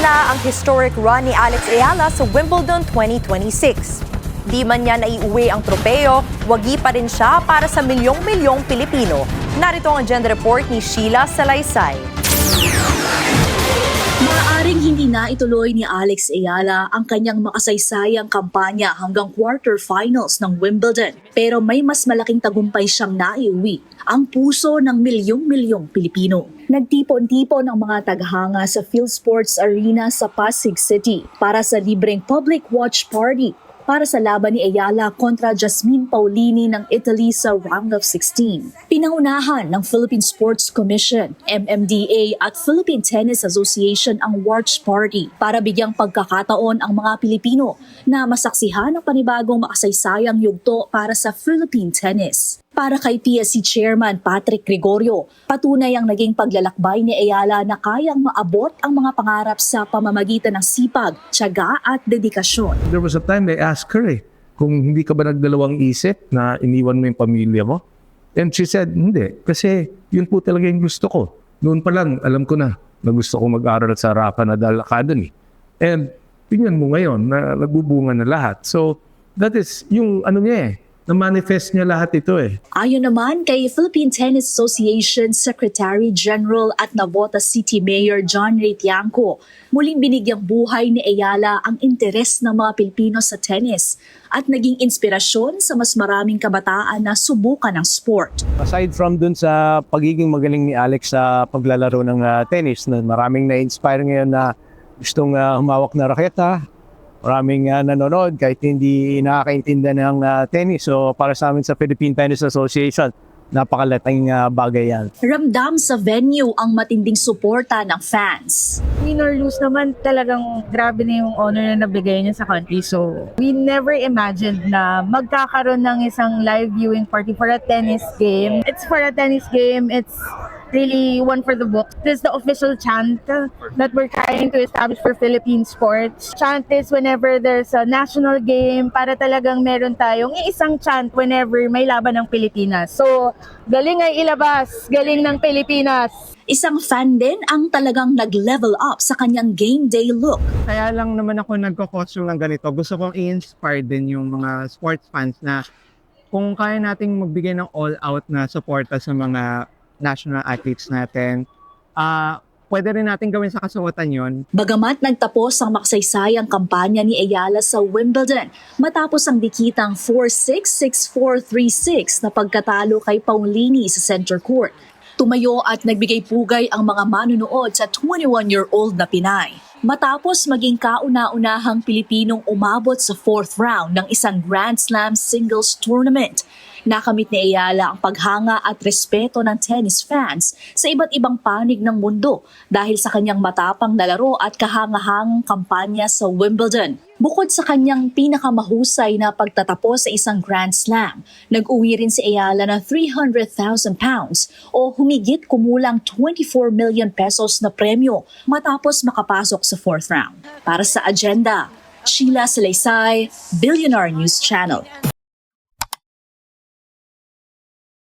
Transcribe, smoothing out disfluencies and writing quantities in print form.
na ang historic run ni Alex Ayala sa Wimbledon 2026. Di man niya naiuwi ang tropeo, wagi pa rin siya para sa milyong-milyong Pilipino. Narito ang agenda report ni Sheila Salaysay. Maaaring hindi na ituloy ni Alex Ayala ang kanyang makasaysayang kampanya hanggang quarterfinals ng Wimbledon. Pero may mas malaking tagumpay siyang naiuwi, ang puso ng milyong-milyong Pilipino. Nagtipon-tipon ang mga taghanga sa PhilSports Arena sa Pasig City para sa libreng public watch party para sa laban ni Ayala kontra Jasmine Paolini ng Italy sa round of 16. Pinangunahan ng Philippine Sports Commission, MMDA at Philippine Tennis Association ang watch party para bigyang pagkakataon ang mga Pilipino na masaksihan ang panibagong makasaysayang yugto para sa Philippine tennis. Para kay PSC Chairman Patrick Gregorio, patunay ang naging paglalakbay ni Ayala na kayang maabot ang mga pangarap sa pamamagitan ng sipag, tiyaga at dedikasyon. There was a time they asked her kung hindi ka ba nagdalawang isip na iniwan mo yung pamilya mo? And she said, hindi. Kasi yun po talaga yung gusto ko. Noon pa lang, alam ko na gusto ko mag-aral sa Rafa Nadal Academy. And tingnan mo ngayon na nagbubunga na lahat. So that is yung na-manifest niya lahat ito Ayon naman kay Philippine Tennis Association Secretary General at Navotas City Mayor John Ray Tiangco, muling binigyang buhay ni Ayala ang interes ng mga Pilipino sa tennis at naging inspirasyon sa mas maraming kabataan na subukan ang sport. Aside from dun sa pagiging magaling ni Alex sa paglalaro ng tennis, maraming na-inspire ngayon na gustong humawak na raketa. Maraming nanonood kahit hindi nakakaintindi ng tennis. So para sa amin sa Philippine Tennis Association, napakalaking bagay yan. Ramdam sa venue ang matinding suporta ng fans. Win or lose naman, talagang grabe na yung honor na nabigay niya sa country. So we never imagined na magkakaroon ng isang live viewing party for a tennis game. It's for a tennis game. It's really one for the books. This is the official chant that we're trying to establish for Philippine sports. Chant is whenever there's a national game, para talagang meron tayong isang chant whenever may laban ng Pilipinas. So, galing ay ilabas, galing ng Pilipinas. Isang fan din ang talagang nag-level up sa kanyang game day look. Kaya lang naman ako nagko-costume ng ganito. Gusto kong i-inspire din yung mga sports fans na kung kaya nating magbigay ng all-out na suporta sa mga national athletes natin, pwede rin natin gawin sa kasuotan yon. Bagamat nagtapos ang makasaysayang kampanya ni Ayala sa Wimbledon matapos ang dikitang 4-6, 6-4, 3-6 na pagkatalo kay Paolini sa center court. Tumayo at nagbigay pugay ang mga manunood sa 21-year-old na Pinay. Matapos maging kauna-unahang Pilipinong umabot sa 4th round ng isang Grand Slam singles tournament, nakamit ni Ayala ang paghanga at respeto ng tennis fans sa iba't ibang panig ng mundo dahil sa kanyang matapang na laro at kahangahangang kampanya sa Wimbledon. Bukod sa kanyang pinakamahusay na pagtatapos sa isang Grand Slam, nag-uwi rin si Ayala ng 300,000 pounds o humigit kumulang 24 million pesos na premyo matapos makapasok sa 4th round. Para sa Agenda, Sheila Salaysay, Billionaire News Channel.